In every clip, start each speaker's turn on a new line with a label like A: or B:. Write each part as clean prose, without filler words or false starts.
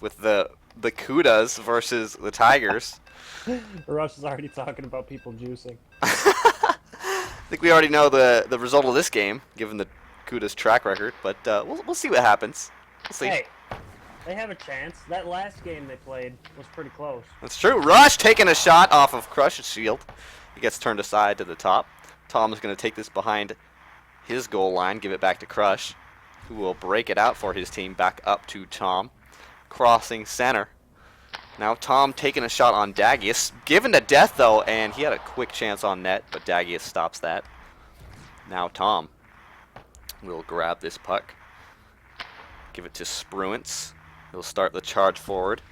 A: with the Kudas versus the Tigers.
B: Rush is already talking about people juicing.
A: I think we already know the result of this game, given the Kudas track record, but we'll see what happens. We'll see.
B: Hey, they have a chance. That last game they played was pretty close.
A: That's true. Rush taking a shot off of Crush's shield. He gets turned aside to the top. Tom is going to take this behind his goal line, give it back to Crush, who will break it out for his team back up to Tom. Crossing center. Now Tom taking a shot on Dagius. Given to death, though, and he had a quick chance on net, but Dagius stops that. Now Tom will grab this puck. Give it to Spruance. He'll start the charge forward.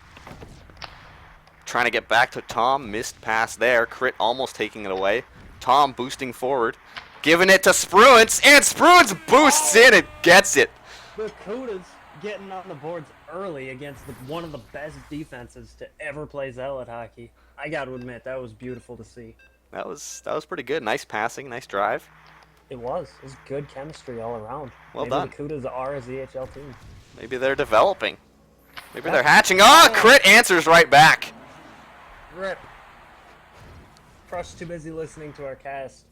A: Trying to get back to Tom. Missed pass there. Crit almost taking it away. Tom boosting forward. Giving it to Spruance, and Spruance boosts in and gets it.
B: Barracudas getting on the boards early against one of the best defenses to ever play Zealot hockey. I got to admit, that was beautiful to see.
A: That was pretty good. Nice passing, nice drive.
B: It was. It was good chemistry all around.
A: Well
B: Maybe
A: done.
B: The Kudas are a ZHL team.
A: Maybe they're developing. Maybe they're hatching. Oh, Crit answers right back.
B: Rip. Crush too busy listening to our cast.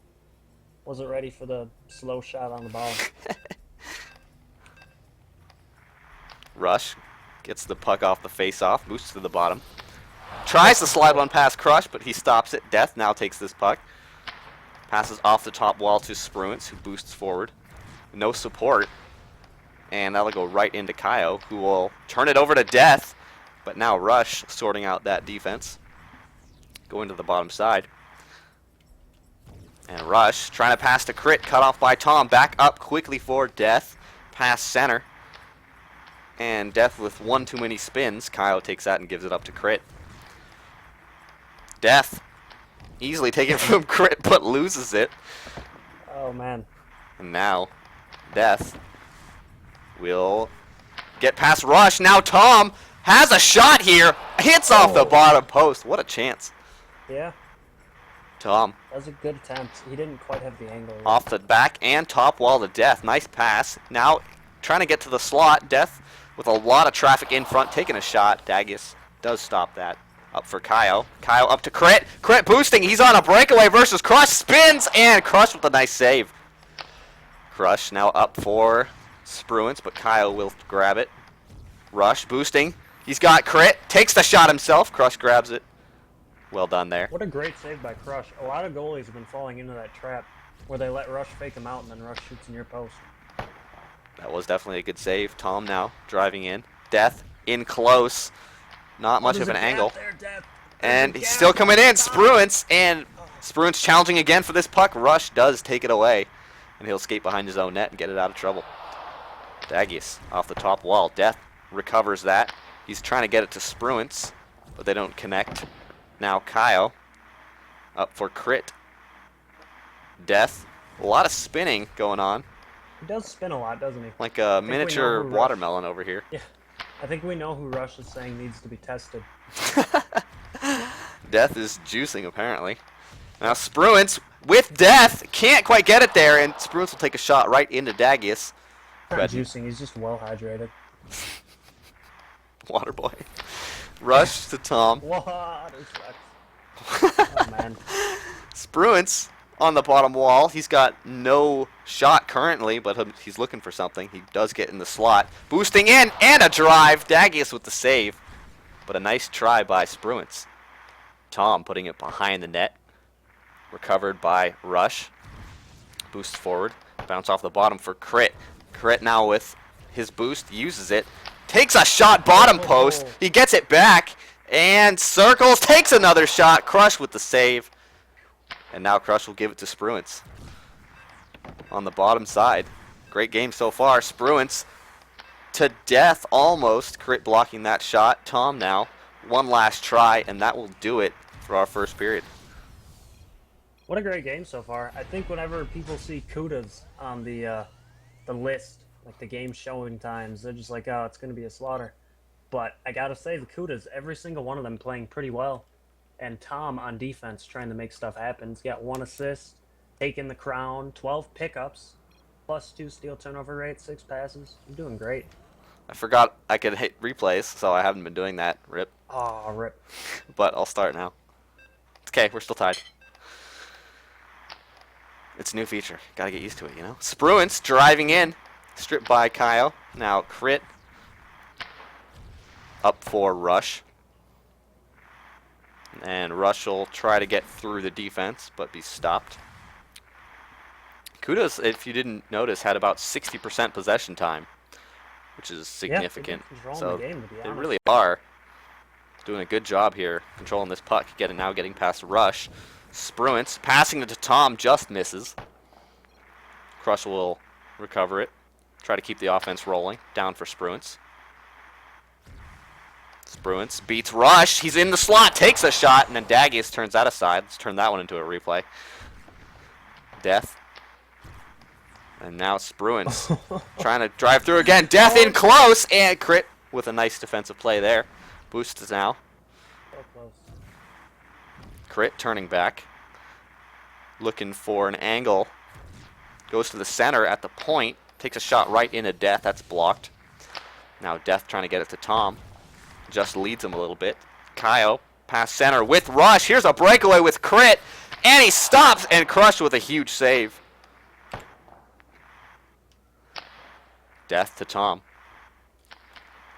B: Wasn't ready for the slow shot on the ball.
A: Rush gets the puck off the face-off, boosts to the bottom. Tries to slide one past Crush, but he stops it. Death now takes this puck. Passes off the top wall to Spruance, who boosts forward. No support. And that'll go right into Kaio, who will turn it over to Death. But now Rush sorting out that defense. Going to the bottom side. And Rush trying to pass to Crit, cut off by Tom. Back up quickly for Death. Pass center. And Death with one too many spins. Kaio takes that and gives it up to Crit. Death easily taken from Crit, but loses it.
B: Oh, man.
A: And now Death will get past Rush. Now Tom has a shot here. Hits off the bottom post. What a chance.
B: Yeah,
A: Tom
B: that was a good attempt. He didn't quite have the angle.
A: off the back and top wall to Death. Nice pass. Now trying to get to the slot. Death with a lot of traffic in front, taking a shot. Dagius does stop that. Up for Kaio. Kaio up to Crit. Crit boosting. He's on a breakaway versus Crush. Spins and Crush with a nice save. Crush now up for Spruance, but Kaio will grab it. Rush boosting. He's got Crit. Takes the shot himself. Crush grabs it. Well done there.
B: What a great save by Crush. A lot of goalies have been falling into that trap where they let Rush fake him out and then Rush shoots in your post.
A: That was definitely a good save. Tom now driving in. Death in close. Not much of an angle. And he's still coming in. Spruance, and Spruance challenging again for this puck. Rush does take it away. And he'll skate behind his own net and get it out of trouble. Dagius off the top wall. Death recovers that. He's trying to get it to Spruance, but they don't connect. Now Kaio up for Crit. Death. A lot of spinning going on.
B: He does spin a lot, doesn't he?
A: Like a miniature watermelon over here.
B: Yeah. I think we know who Rush is saying needs to be tested.
A: Death is juicing, apparently. Now Spruance with Death can't quite get it there, and Spruance will take a shot right into Dagius.
B: Not juicing, he's just well hydrated.
A: Water boy. Rush to Tom.
B: Water sucks. Oh, man.
A: Spruance on the bottom wall. He's got no shot currently, but he's looking for something. He does get in the slot. Boosting in, and a drive. Dagius with the save. But a nice try by Spruance. Tom putting it behind the net. Recovered by Rush. Boost forward. Bounce off the bottom for Crit. Crit now with his boost. Uses it. Takes a shot bottom post. He gets it back. And circles. Takes another shot. Crush with the save. And now Crush will give it to Spruance. On the bottom side. Great game so far. Spruance to Death almost. Crit blocking that shot. Tom now. One last try. And that will do it for our first period.
B: What a great game so far. I think whenever people see Kudas on the list, like the game showing times, they're just like, oh, it's going to be a slaughter. But I got to say, the Kudas, every single one of them playing pretty well. And Tom on defense trying to make stuff happen. He's got 1 assist, taking the crown, 12 pickups, +2 steal turnover rate, 6 passes. He's doing great.
A: I forgot I could hit replays, so I haven't been doing that. Rip.
B: Oh, rip.
A: But I'll start now. Okay, we're still tied. It's a new feature. Gotta get used to it, you know? Spruance driving in. Stripped by Kyle. Now crit. Up for Rush. And Rush will try to get through the defense, but be stopped. Kudos, if you didn't notice, had about 60% possession time, which is significant.
B: Yeah,
A: so
B: the game, to be
A: they
B: honest.
A: really are doing a good job here controlling this puck. Now getting past Rush. Spruance passing it to Tom, just misses. Crush will recover it. Try to keep the offense rolling. Down for Spruance. Spruance beats Rush. He's in the slot, takes a shot, and then Dagius turns that aside. Let's turn that one into a replay. Death. And now Spruance trying to drive through again. Death in close, and crit with a nice defensive play there. Boosts now.
B: So close.
A: Crit turning back. Looking for an angle. Goes to the center at the point. Takes a shot right into Death. That's blocked. Now Death trying to get it to Tom. Just leads him a little bit. Kyle past center with Rush. Here's a breakaway with crit. And he stops and Crush with a huge save. Death to Tom.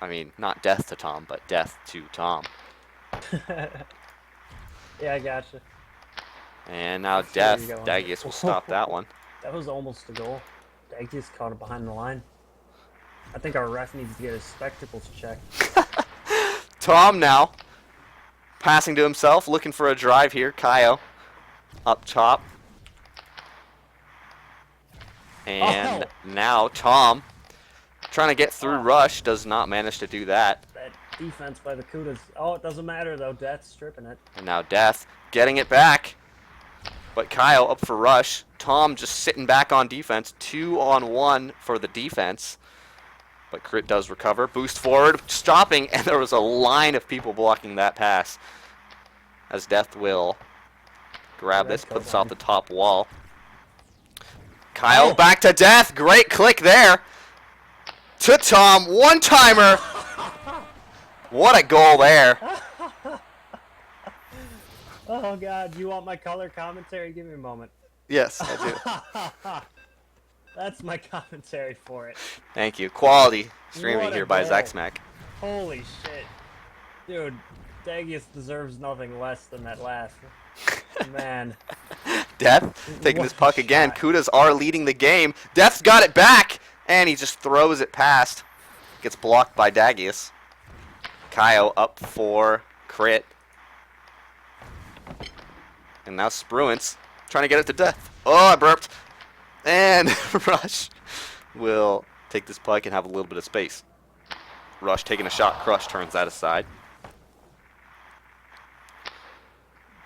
A: I mean, not death to Tom, but death to Tom.
B: Yeah, I gotcha.
A: And now Death. Dagius will stop that one.
B: That was almost a goal. Dagius caught it behind the line. I think our ref needs to get his spectacles checked.
A: Tom now. Passing to himself, looking for a drive here. Kyle up top. And now Tom trying to get through Rush. Does not manage to do that.
B: That defense by the Kudas. Oh, it doesn't matter though. Death's stripping it.
A: And now Death getting it back. But Kyle up for Rush. Tom just sitting back on defense. 2-on-1 for the defense. But Crit does recover. Boost forward. Stopping. And there was a line of people blocking that pass. As Death will grab this. Put this off the top wall. Kyle back to Death. Great click there. To Tom. One-timer. What a goal there.
B: Oh God, you want my color commentary? Give me a moment.
A: Yes, I do.
B: That's my commentary for it.
A: Thank you. Quality streaming
B: What a
A: here by
B: goal.
A: Zaxmac.
B: Holy shit. Dude, Dagius deserves nothing less than that last. Man.
A: Death taking this puck
B: What a
A: again.
B: shot.
A: Kudas are leading the game. Death's got it back, and he just throws it past. Gets blocked by Dagius. Kyle up for Crit. And now Spruance trying to get it to Death. Oh, I burped. And Rush will take this puck and have a little bit of space. Rush taking a shot. Crush turns that aside.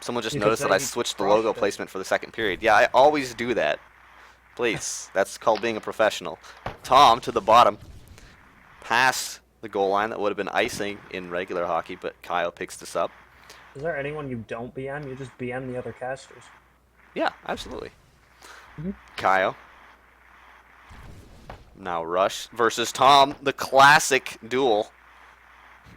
A: Someone just
B: You could
A: noticed
B: say
A: that I
B: he
A: switched the
B: crushed
A: logo
B: it.
A: placement for the second period. Yeah, I always do that. Please. That's called being a professional. Tom to the bottom. Past the goal line. That would have been icing in regular hockey, but Kyle picks this up.
B: Is there anyone you don't BM? You just BM the other casters.
A: Yeah, absolutely.
B: Mhm.
A: Kyle. Now Rush versus Tom. The classic duel.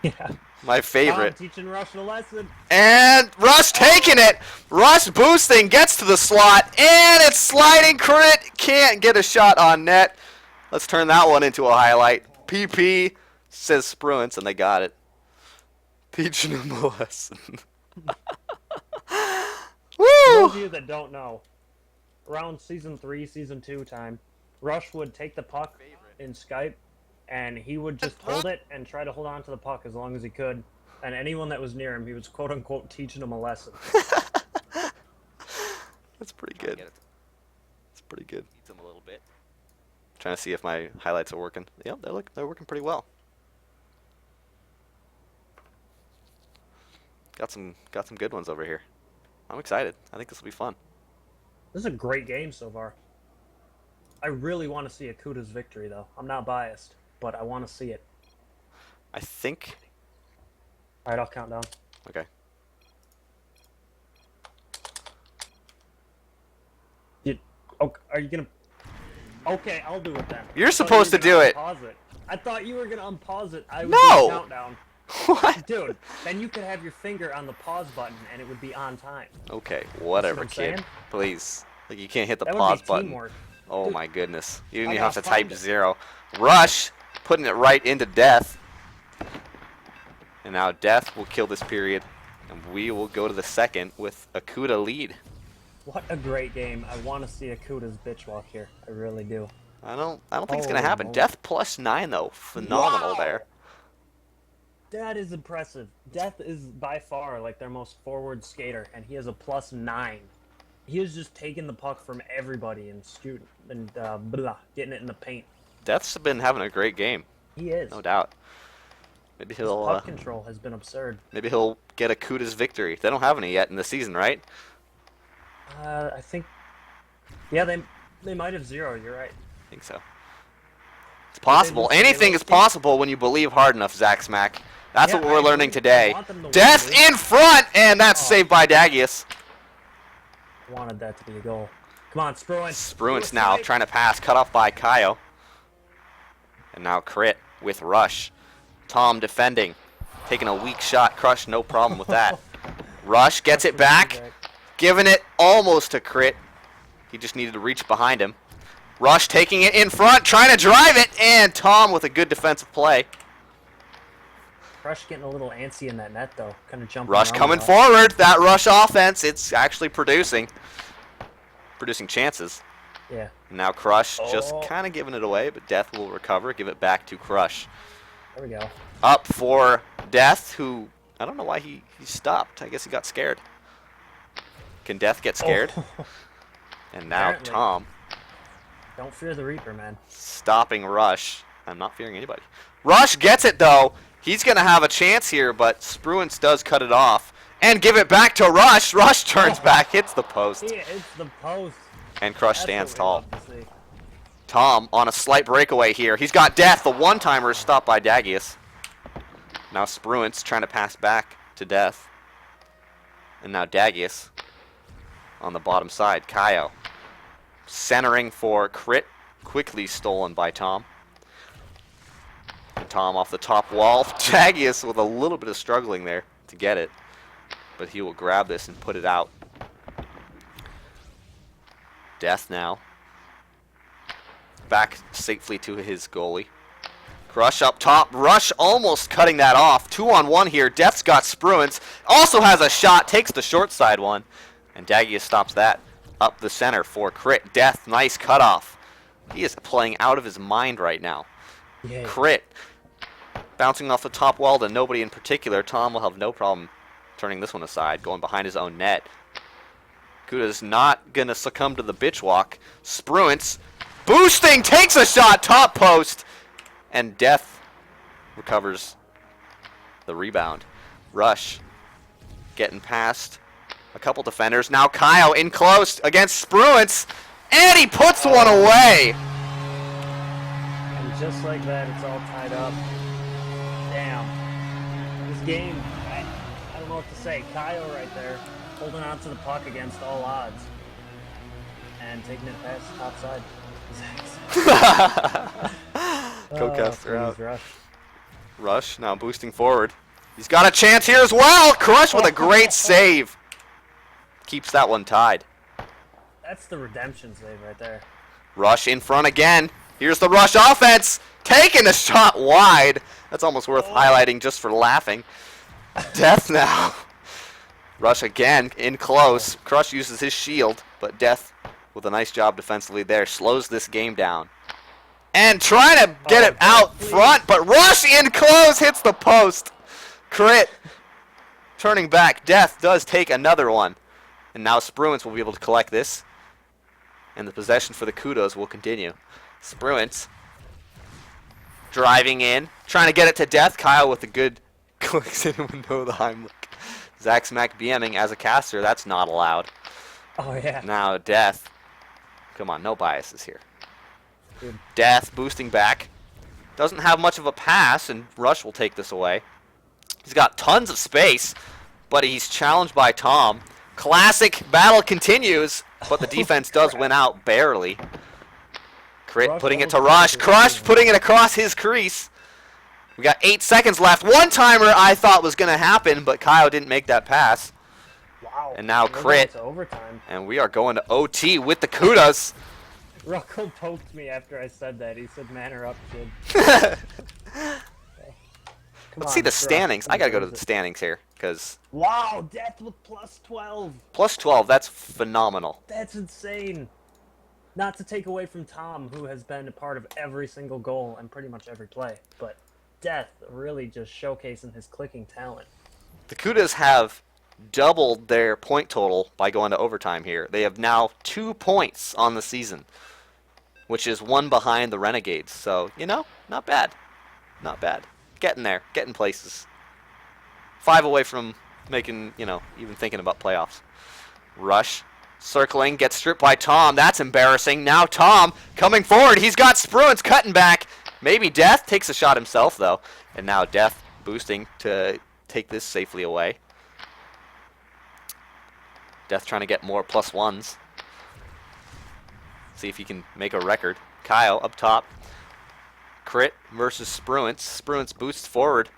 B: Yeah.
A: My favorite.
B: Tom teaching Rush a lesson.
A: And Rush taking it. Rush boosting, gets to the slot, and it's sliding. Crit can't get a shot on net. Let's turn that one into a highlight. PP says Spruance, and they got it. Teaching him a lesson.
B: For
A: Woo!
B: those of you that don't know, around season 3, season 2 time, Rush would take the puck in Skype, and he would just hold it and try to hold on to the puck as long as he could. And anyone that was near him, he was quote unquote teaching them a lesson.
A: That's pretty good. It's pretty good. Needs them a little bit. Trying to see if my highlights are working. Yep, they're working pretty well. Got some good ones over here. I'm excited. I think this will be fun.
B: This is a great game so far. I really want to see a Kudas victory, though. I'm not biased, but I want to see it.
A: I think.
B: All right, I'll count down.
A: Okay.
B: Oh, are you gonna? Okay, I'll do it then.
A: You're
B: I thought you
A: supposed
B: were
A: to do
B: gonna
A: it.
B: Pause it. I thought you were gonna unpause it. I was
A: No!
B: doing countdown.
A: What?
B: Dude, then you could have your finger on the pause button and it would be on time.
A: Okay, whatever,
B: I'm
A: kid.
B: saying?
A: Please. Like, you can't hit the
B: That would
A: pause
B: be
A: button.
B: teamwork.
A: Oh
B: Dude,
A: my goodness. You didn't
B: I
A: even have to
B: gotta
A: type
B: find it.
A: 0. Rush, putting it right into Death. And now Death will kill this period. And we will go to the second with a Kuda lead.
B: What a great game. I want to see Akuda's bitch walk here. I really do.
A: I don't think it's gonna
B: Holy
A: happen.
B: moly.
A: Death +9 though. Phenomenal
B: Wow.
A: there.
B: That is impressive. Death is by far like their most forward skater, and he has a +9. He is just taking the puck from everybody and shooting and getting it in the paint.
A: Death's been having a great game,
B: He is.
A: no doubt. Maybe
B: His
A: he'll
B: puck control has been absurd.
A: maybe he'll get a Kuda's victory. They don't have any yet in the season, right?
B: I think. Yeah, they might have 0. You're right.
A: I think so. It's possible.
B: lose to
A: Anything
B: Zealot
A: is possible when you believe hard enough, Zach Smack. That's
B: Yeah,
A: what we're
B: I
A: learning
B: agree.
A: today.
B: I want them to win,
A: Death
B: dude.
A: in front, and that's
B: Oh.
A: saved by Dagius.
B: Wanted that to be a goal. Come on, Spruance.
A: Spruance now trying to pass, cut off by Kaio. And now Crit with Rush. Tom defending, taking a weak shot. Crush, no problem with that. Rush gets it back, giving it almost to Crit. He just needed to reach behind him. Rush taking it in front, trying to drive it, and Tom with a good defensive play.
B: Rush getting a little antsy in that net, though. Kind of jumping
A: Rush
B: around
A: coming
B: a lot.
A: forward. That Rush offense, it's actually producing chances.
B: Yeah.
A: Now Crush just
B: Oh.
A: kind of giving it away, but Death will recover, give it back to Crush.
B: There we go.
A: Up for Death, who, I don't know why he stopped. I guess he got scared. Can Death get scared?
B: Oh.
A: And now
B: Apparently.
A: Tom
B: Don't fear the Reaper, man.
A: stopping Rush. I'm not fearing anybody. Rush gets it, though. He's going to have a chance here, but Spruance does cut it off. And give it back to Rush. Rush turns back, hits the post.
B: Yeah, it's the post.
A: And Crush
B: That's
A: stands
B: what we
A: tall.
B: love to see.
A: Tom on a slight breakaway here. He's got Death. The one-timer is stopped by Dagius. Now Spruance trying to pass back to Death. And now Dagius on the bottom side. Kaio centering for Crit. Quickly stolen by Tom. And Tom off the top wall. Dagius with a little bit of struggling there to get it. But he will grab this and put it out. Death now. Back safely to his goalie. Crush up top. Rush almost cutting that off. 2-on-1 here. Death's got Spruance. Also has a shot. Takes the short side one. And Dagius stops that. Up the center for Crit. Death, nice cutoff. He is playing out of his mind right now.
B: Yeah.
A: Crit. Bouncing off the top wall to nobody in particular. Tom will have no problem turning this one aside. Going behind his own net. Kuda's not going to succumb to the bitch walk. Spruance boosting, takes a shot, top post. And Death recovers the rebound. Rush getting past a couple defenders. Now Kyle in close against Spruance. And he puts one away.
B: And just like that, it's all tied up. Damn. This game, I don't know what to say. Kyle right there, holding on to the puck against all odds. And taking it past the top side.
A: Co-caster out.
B: please, Rush.
A: Rush now boosting forward. He's got a chance here as well. Crush with a great save. Keeps that one tied.
B: That's the redemption save right there.
A: Rush in front again. Here's the Rush offense. Taking the shot wide. That's almost worth highlighting just for laughing. Death now. Rush again in close. Crush uses his shield, but Death with a nice job defensively there slows this game down. And trying to get it out front, but Rush in close hits the post. Crit turning back. Death does take another one. And now Spruance will be able to collect this. And the possession for the Kudos will continue. Spruance driving in, trying to get it to Death. Kyle with a good clicks in window of the Heimlich. Zach Smack BMing as a caster. That's not allowed.
B: Oh, yeah.
A: Now Death. Come on, no biases here.
B: Good.
A: Death boosting back. Doesn't have much of a pass, and Rush will take this away. He's got tons of space, but he's challenged by Tom. Classic battle continues, but the defense does win out barely. Crit
B: Rush
A: putting it to
B: almost
A: Rush.
B: killed
A: Crush
B: him.
A: putting it across his crease. We got 8 seconds left. One-timer I thought was going to happen, but Kyle didn't make that pass.
B: Wow.
A: And now
B: We're going
A: Crit.
B: to overtime.
A: And we are going to OT with the kudos.
B: Ruckle poked me after I said that. He said, "Man her up, kid."
A: Let's see the standings. I got to go to the standings here because
B: Wow, Death with plus 12.
A: plus 12, that's phenomenal.
B: That's insane. Not to take away from Tom, who has been a part of every single goal and pretty much every play, but Death really just showcasing his clicking talent.
A: The kudos have doubled their point total by going to overtime here. They have now 2 points on the season, which is 1 behind the Renegades. So, you know, not bad. Not bad. Getting there. Getting places. 5 away from making, you know, even thinking about playoffs. Rush. Circling. Gets stripped by Tom. That's embarrassing. Now Tom coming forward. He's got Spruance cutting back. Maybe Death takes a shot himself, though. And now Death boosting to take this safely away. Death trying to get more plus ones. See if he can make a record. Kyle up top. Crit versus Spruance. Spruance boosts forward.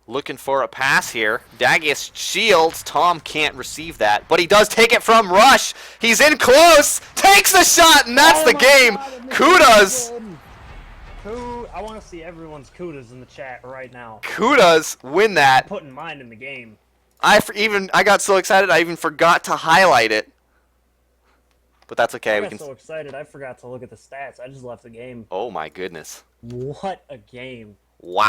A: Looking for a pass here. Dagius shields. Tom can't receive that, but he does take it from Rush. He's in close. Takes the shot, and that's the game. Kudos.
B: I want to see everyone's kudos in the chat right now.
A: Kudos win that.
B: I'm putting mine in the game.
A: I got so excited I even forgot to highlight it. But that's okay.
B: I
A: We
B: got
A: can.
B: so excited I forgot to look at the stats. I just left the game.
A: Oh my goodness.
B: What a game.
A: Wow.